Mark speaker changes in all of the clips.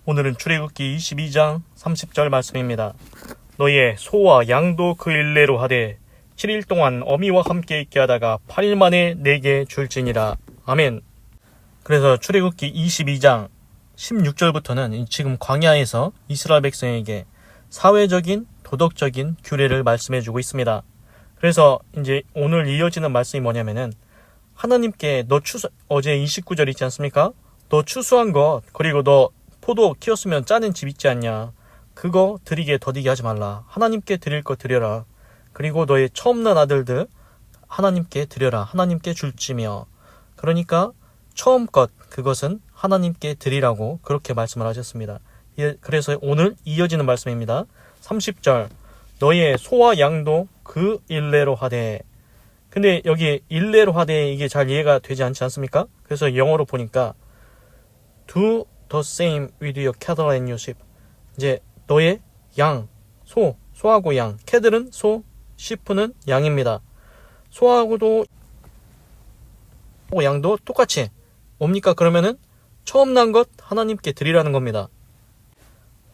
Speaker 1: 오늘은 출애굽기 22장 30절 말씀입니다. 너희의 소와 양도 그 일례로 하되 7일 동안 어미와 함께 있게 하다가 8일 만에 내게 줄지니라. 아멘. 그래서 출애굽기 22장 16절부터는 지금 광야에서 이스라엘 백성에게 사회적인 도덕적인 규례를 말씀해주고 있습니다. 그래서 이제 오늘 이어지는 말씀이 뭐냐면은 하나님께 어제 29절 있지 않습니까? 너 추수한 것, 그리고 너 포도 키웠으면 짜낸 집 있지 않냐? 그거 드리게 더디게 하지 말라. 하나님께 드릴 거 드려라. 그리고 너의 처음 난 아들들 하나님께 드려라. 하나님께 줄지며. 그러니까 처음 것 그것은 하나님께 드리라고 그렇게 말씀을 하셨습니다. 그래서 오늘 이어지는 말씀입니다. 30절 너의 소와 양도 그 일례로 하되. 근데 여기 일례로 하되 이게 잘 이해가 되지 않지 않습니까? 그래서 영어로 보니까 Do the same with your cattle and your sheep. 이제 너의 양, 소하고 양. 캐들은 소, sheep는 양입니다. 소하고도 양도 똑같이 뭡니까? 그러면은 처음 난 것 하나님께 드리라는 겁니다.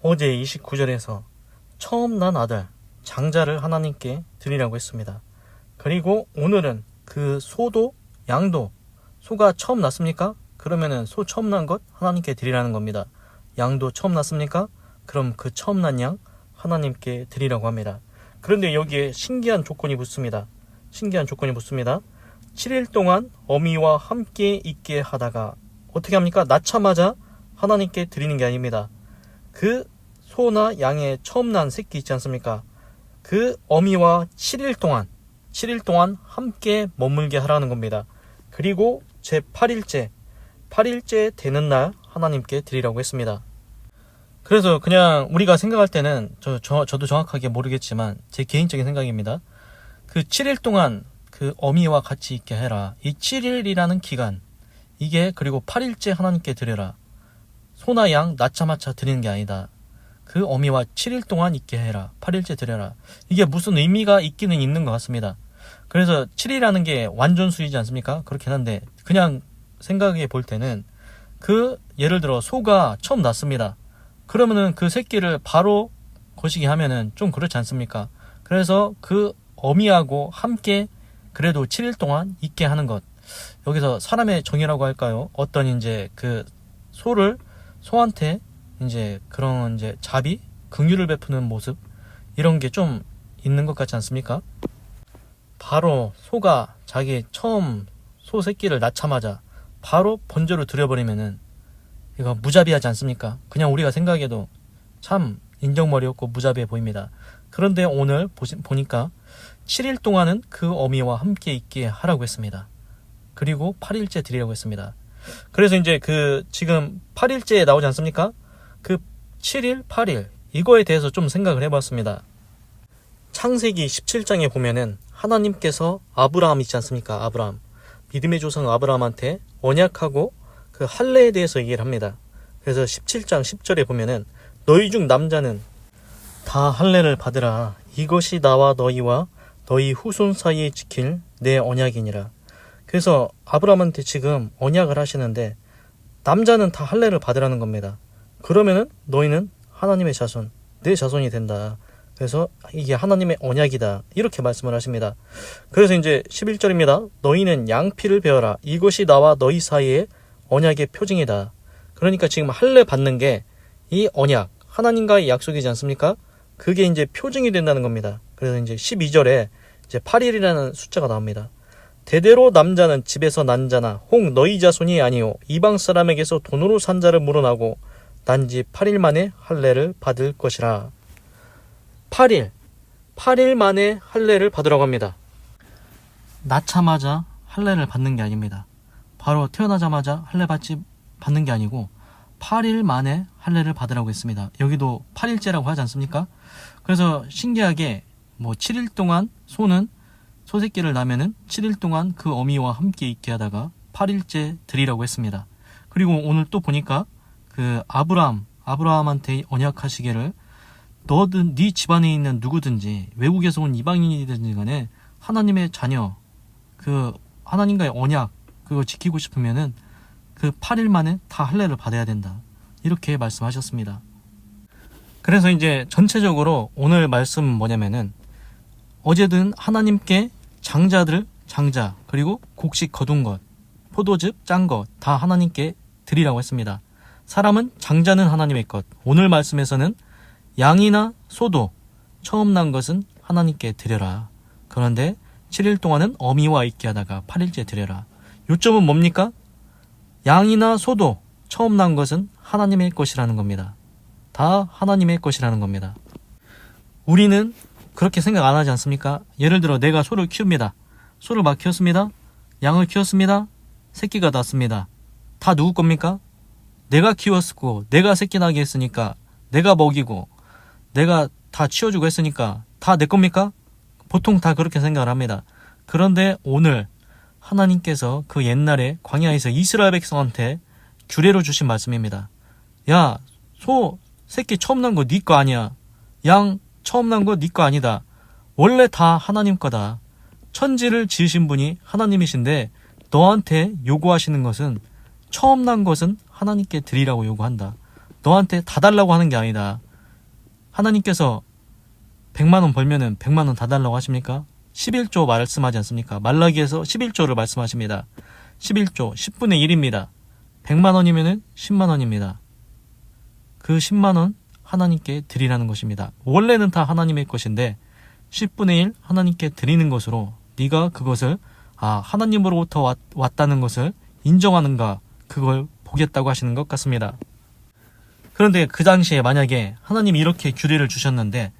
Speaker 1: 어제 29절에서 처음 난 아들, 장자를 하나님께 드리라고 했습니다. 그리고 오늘은 그 소도 양도 소가 처음 났습니까? 그러면은 소 처음 난 것 하나님께 드리라는 겁니다. 양도 처음 났습니까? 그럼 그 처음 난 양 하나님께 드리라고 합니다. 그런데 여기에 신기한 조건이 붙습니다. 7일 동안 어미와 함께 있게 하다가 어떻게 합니까? 낳자마자 하나님께 드리는 게 아닙니다. 그 소나 양의 처음 난 새끼 있지 않습니까? 그 어미와 7일 동안 함께 머물게 하라는 겁니다. 그리고 제 8일째 되는 날 하나님께 드리라고 했습니다. 그래서 그냥 우리가 생각할 때는 저도 정확하게 모르겠지만 제 개인적인 생각입니다. 그 7일 동안 그 어미와 같이 있게 해라. 이 7일이라는 기간 이게 그리고 8일째 하나님께 드려라. 소나 양 낳자마자 드리는 게 아니다. 그 어미와 7일 동안 있게 해라. 8일째 드려라. 이게 무슨 의미가 있기는 있는 것 같습니다. 그래서 7이라는 게 완전수이지 않습니까? 그렇긴 한데 그냥 생각해 볼 때는 예를 들어 소가 처음 낳습니다. 그러면은 그 새끼를 바로 거시기 하면은 좀 그렇지 않습니까? 그래서 그 어미하고 함께 그래도 7일 동안 있게 하는 것. 여기서 사람의 정의라고 할까요? 어떤 이제 그 소한테 이제 그런 이제 자비, 긍휼을 베푸는 모습 이런 게 좀 있는 것 같지 않습니까? 바로 소가 자기 처음 소 새끼를 낳자마자 바로 번제로 드려버리면은 이거 무자비하지 않습니까? 그냥 우리가 생각해도 참 인정머리 없고 무자비해 보입니다. 그런데 오늘 보니까 7일 동안은 그 어미와 함께 있게 하라고 했습니다. 그리고 8일째 드리라고 했습니다. 그래서 이제 지금 8일째에 나오지 않습니까? 그 7일, 8일 이거에 대해서 좀 생각을 해봤습니다. 창세기 17장에 보면은 하나님께서 아브라함 있지 않습니까? 아브라함. 믿음의 조상 아브라함한테 언약하고 그 할례에 대해서 얘기를 합니다. 그래서 17장 10절에 보면은 너희 중 남자는 다 할례를 받으라. 이것이 나와 너희와 너희 후손 사이에 지킬 내 언약이니라. 그래서 아브라함한테 지금 언약을 하시는데 남자는 다 할례를 받으라는 겁니다. 그러면은 너희는 하나님의 자손, 내 자손이 된다. 그래서 이게 하나님의 언약이다. 이렇게 말씀을 하십니다. 그래서 이제 11절입니다. 너희는 양피를 베어라. 이것이 나와 너희 사이의 언약의 표징이다. 그러니까 지금 할례 받는 게 이 언약, 하나님과의 약속이지 않습니까? 그게 이제 표징이 된다는 겁니다. 그래서 이제 12절에 이제 8일이라는 숫자가 나옵니다. 대대로 남자는 집에서 난 자나 혹 너희 자손이 아니요 이방 사람에게서 돈으로 산 자를 물어나고 단지 8일 만에 할례를 받을 것이라. 8일 만에 할례를 받으라고 합니다. 낳자마자 할례를 받는 게 아닙니다. 바로 태어나자마자 할례 받는 게 아니고 8일 만에 할례를 받으라고 했습니다. 여기도 8일째라고 하지 않습니까? 그래서 신기하게 7일 동안 소 새끼를 낳으면은 7일 동안 그 어미와 함께 있게 하다가 8일째 드리라고 했습니다. 그리고 오늘 또 보니까 그 아브라함한테 언약하시기를 너든 네 집안에 있는 누구든지 외국에서 온 이방인이든지 간에 하나님의 자녀 그 하나님과의 언약 그거 지키고 싶으면은 그 8일 만에 다 할례를 받아야 된다. 이렇게 말씀하셨습니다. 그래서 이제 전체적으로 오늘 말씀은 뭐냐면은 어제든 하나님께 장자 그리고 곡식 거둔 것, 포도즙 짠 것 다 하나님께 드리라고 했습니다. 사람은 장자는 하나님의 것. 오늘 말씀에서는 양이나 소도 처음 난 것은 하나님께 드려라. 그런데 7일 동안은 어미와 있게 하다가 8일째 드려라. 요점은 뭡니까? 양이나 소도 처음 난 것은 하나님의 것이라는 겁니다. 다 하나님의 것이라는 겁니다. 우리는 그렇게 생각 안 하지 않습니까? 예를 들어 내가 소를 키웁니다. 소를 막 키웠습니다. 양을 키웠습니다. 새끼가 났습니다. 다 누구 겁니까? 내가 키웠고 내가 새끼 나게 했으니까 내가 먹이고 내가 다 치워주고 했으니까 다 내 겁니까? 보통 다 그렇게 생각을 합니다. 그런데 오늘 하나님께서 그 옛날에 광야에서 이스라엘 백성한테 규례로 주신 말씀입니다. 야, 소 새끼 처음 난 거 네 거 아니야. 양 처음 난 거 네 거 아니다. 원래 다 하나님 거다. 천지를 지으신 분이 하나님이신데 너한테 요구하시는 것은 처음 난 것은 하나님께 드리라고 요구한다. 너한테 다 달라고 하는 게 아니다. 하나님께서 100만 원 벌면은 100만 원 다 달라고 하십니까? 11조 말씀하지 않습니까? 말라기에서 11조를 말씀하십니다. 11조 10분의 1입니다. 100만 원이면은 10만 원입니다. 그 10만 원 하나님께 드리라는 것입니다. 원래는 다 하나님의 것인데 10분의 1 하나님께 드리는 것으로 네가 그것을 하나님으로부터 왔다는 것을 인정하는가, 그걸 보겠다고 하시는 것 같습니다. 그런데 그 당시에 만약에 하나님이 이렇게 규례를 주셨는데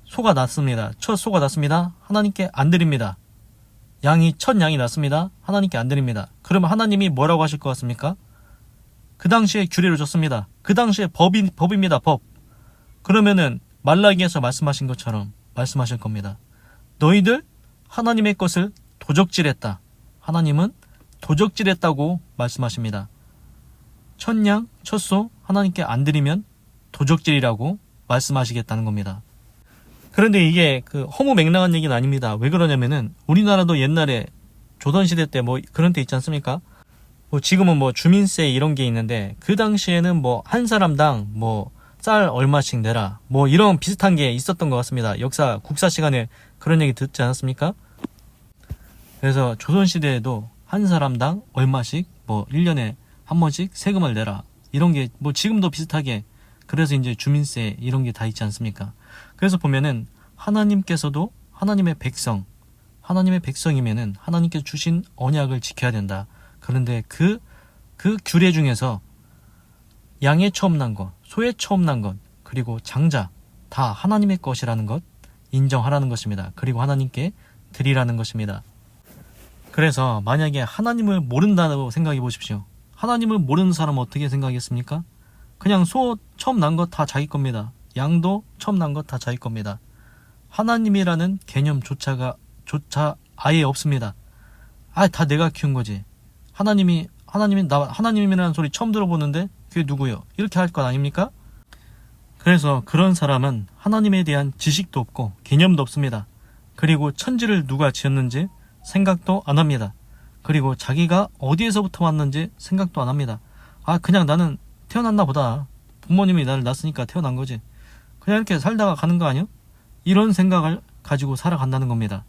Speaker 1: 소가 났습니다. 첫 소가 났습니다. 하나님께 안 드립니다. 첫 양이 났습니다. 하나님께 안 드립니다. 그러면 하나님이 뭐라고 하실 것 같습니까? 그 당시에 규례를 줬습니다. 그 당시에 법입니다. 법. 그러면은 말라기에서 말씀하신 것처럼 말씀하실 겁니다. 너희들 하나님의 것을 도적질했다. 하나님은 도적질했다고 말씀하십니다. 첫양, 첫소 하나님께 안 드리면 도적질이라고 말씀하시겠다는 겁니다. 그런데 이게 허무맹랑한 얘기는 아닙니다. 왜 그러냐면은 우리나라도 옛날에 조선시대 때 그런 때 있지 않습니까? 지금은 주민세 이런 게 있는데 그 당시에는 한 사람당 쌀 얼마씩 내라 이런 비슷한 게 있었던 것 같습니다. 국사 시간에 그런 얘기 듣지 않았습니까? 그래서 조선시대에도 한 사람당 얼마씩 1년에 한 번씩 세금을 내라 이런 게 지금도 비슷하게, 그래서 이제 주민세 이런 게 다 있지 않습니까? 그래서 보면은 하나님께서도 하나님의 백성이면은 하나님께서 주신 언약을 지켜야 된다. 그런데 그 규례 중에서 양의 처음 난 것, 소의 처음 난 것, 그리고 장자 다 하나님의 것이라는 것 인정하라는 것입니다. 그리고 하나님께 드리라는 것입니다. 그래서 만약에 하나님을 모른다고 생각해 보십시오. 하나님을 모르는 사람은 어떻게 생각했습니까? 그냥 소 처음 난 것 다 자기 겁니다. 양도 처음 난 것 다 자기 겁니다. 하나님이라는 개념조차 아예 없습니다. 다 내가 키운 거지. 하나님이라는 소리 처음 들어보는데 그게 누구요? 이렇게 할 것 아닙니까? 그래서 그런 사람은 하나님에 대한 지식도 없고 개념도 없습니다. 그리고 천지를 누가 지었는지 생각도 안 합니다. 그리고 자기가 어디에서부터 왔는지 생각도 안 합니다. 그냥 나는 태어났나 보다. 부모님이 나를 낳았으니까 태어난 거지. 그냥 이렇게 살다가 가는 거 아니야? 이런 생각을 가지고 살아간다는 겁니다.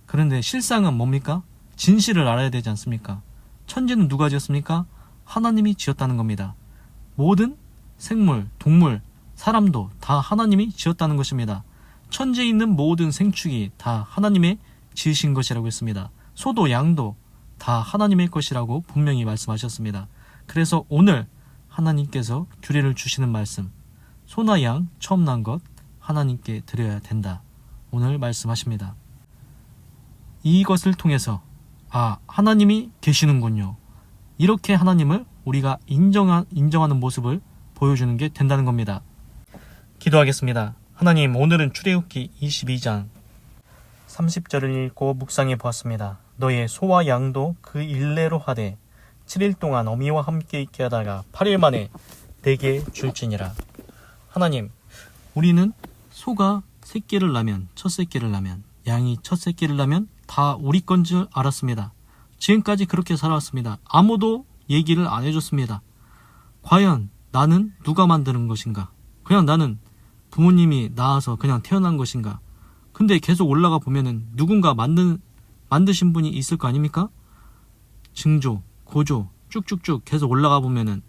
Speaker 1: 그런데 실상은 뭡니까? 진실을 알아야 되지 않습니까? 천지는 누가 지었습니까? 하나님이 지었다는 겁니다. 모든 생물, 동물, 사람도 다 하나님이 지었다는 것입니다. 천지에 있는 모든 생축이 다 하나님의 지으신 것이라고 했습니다. 소도 양도 다 하나님의 것이라고 분명히 말씀하셨습니다. 그래서 오늘 하나님께서 규례를 주시는 말씀, 소나 양 처음 난 것 하나님께 드려야 된다. 오늘 말씀하십니다. 이것을 통해서 하나님이 계시는군요. 이렇게 하나님을 우리가 인정하는 모습을 보여주는 게 된다는 겁니다. 기도하겠습니다. 하나님, 오늘은 출애굽기 22장 30절을 읽고 묵상해 보았습니다. 너의 소와 양도 그 일례로 하되 7일 동안 어미와 함께 있게 하다가 8일 만에 내게 줄지니라. 하나님, 우리는 소가 새끼를 낳으면, 첫 새끼를 낳으면, 양이 첫 새끼를 낳으면 다 우리 건 줄 알았습니다. 지금까지 그렇게 살아왔습니다. 아무도 얘기를 안 해줬습니다. 과연 나는 누가 만드는 것인가? 그냥 나는 부모님이 낳아서 그냥 태어난 것인가? 근데 계속 올라가 보면은 누군가 만드신 분이 있을 거 아닙니까? 증조, 고조, 쭉쭉쭉 계속 올라가 보면은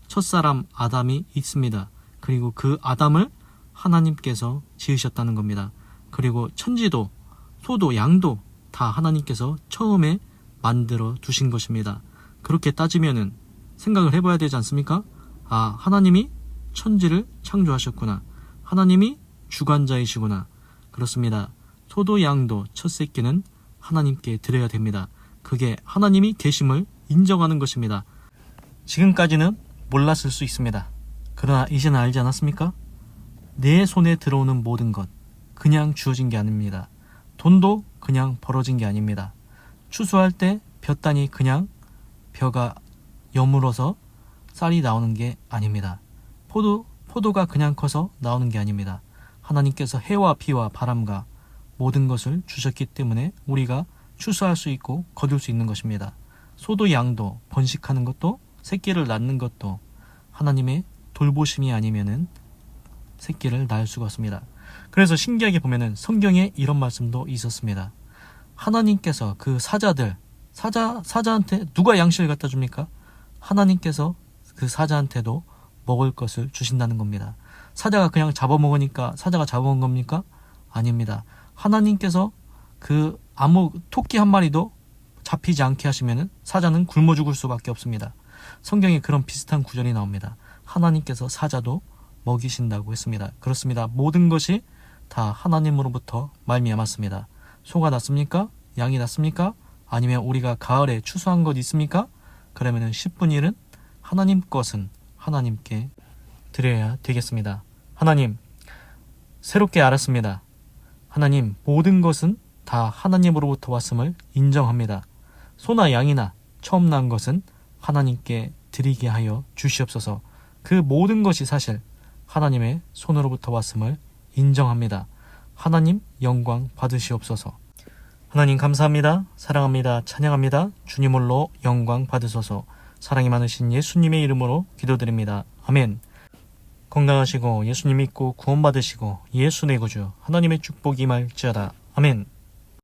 Speaker 1: 첫사람 아담이 있습니다. 그리고 그 아담을 하나님께서 지으셨다는 겁니다. 그리고 천지도, 소도, 양도 다 하나님께서 처음에 만들어 두신 것입니다. 그렇게 따지면은 생각을 해봐야 되지 않습니까? 아, 하나님이 천지를 창조하셨구나. 하나님이 주관자이시구나. 그렇습니다. 소도 양도 첫 새끼는 하나님께 드려야 됩니다. 그게 하나님이 계심을 인정하는 것입니다. 지금까지는 몰랐을 수 있습니다. 그러나 이제는 알지 않았습니까? 내 손에 들어오는 모든 것 그냥 주어진 게 아닙니다. 돈도 그냥 벌어진 게 아닙니다. 추수할 때 볕단이 그냥 벼가 여물어서 쌀이 나오는 게 아닙니다. 포도가 그냥 커서 나오는 게 아닙니다. 하나님께서 해와 비와 바람과 모든 것을 주셨기 때문에 우리가 추수할 수 있고 거둘 수 있는 것입니다. 소도 양도 번식하는 것도 새끼를 낳는 것도 하나님의 돌보심이 아니면은 새끼를 낳을 수가 없습니다. 그래서 신기하게 보면은 성경에 이런 말씀도 있었습니다. 하나님께서 그 사자한테 누가 양식을 갖다 줍니까? 하나님께서 그 사자한테도 먹을 것을 주신다는 겁니다. 사자가 그냥 잡아먹으니까 사자가 잡아먹은 겁니까? 아닙니다. 하나님께서 그 아무 토끼 한 마리도 잡히지 않게 하시면은 사자는 굶어 죽을 수밖에 없습니다. 성경에 그런 비슷한 구절이 나옵니다. 하나님께서 사자도 먹이신다고 했습니다. 그렇습니다. 모든 것이 다 하나님으로부터 말미암았습니다. 소가 났습니까? 양이 났습니까? 아니면 우리가 가을에 추수한 것 있습니까? 그러면은 10분의 1은 하나님 것은 하나님께 드려야 되겠습니다. 하나님, 새롭게 알았습니다. 하나님, 모든 것은 다 하나님으로부터 왔음을 인정합니다. 소나 양이나 처음 난 것은 하나님께 드리게 하여 주시옵소서. 그 모든 것이 사실 하나님의 손으로부터 왔음을 인정합니다. 하나님 영광 받으시옵소서. 하나님 감사합니다. 사랑합니다. 찬양합니다. 주님 홀로 영광 받으소서. 사랑이 많으신 예수님의 이름으로 기도드립니다. 아멘. 건강하시고 예수님 믿고 구원받으시고 예수 내 구주 하나님의 축복이 임할지어다. 아멘.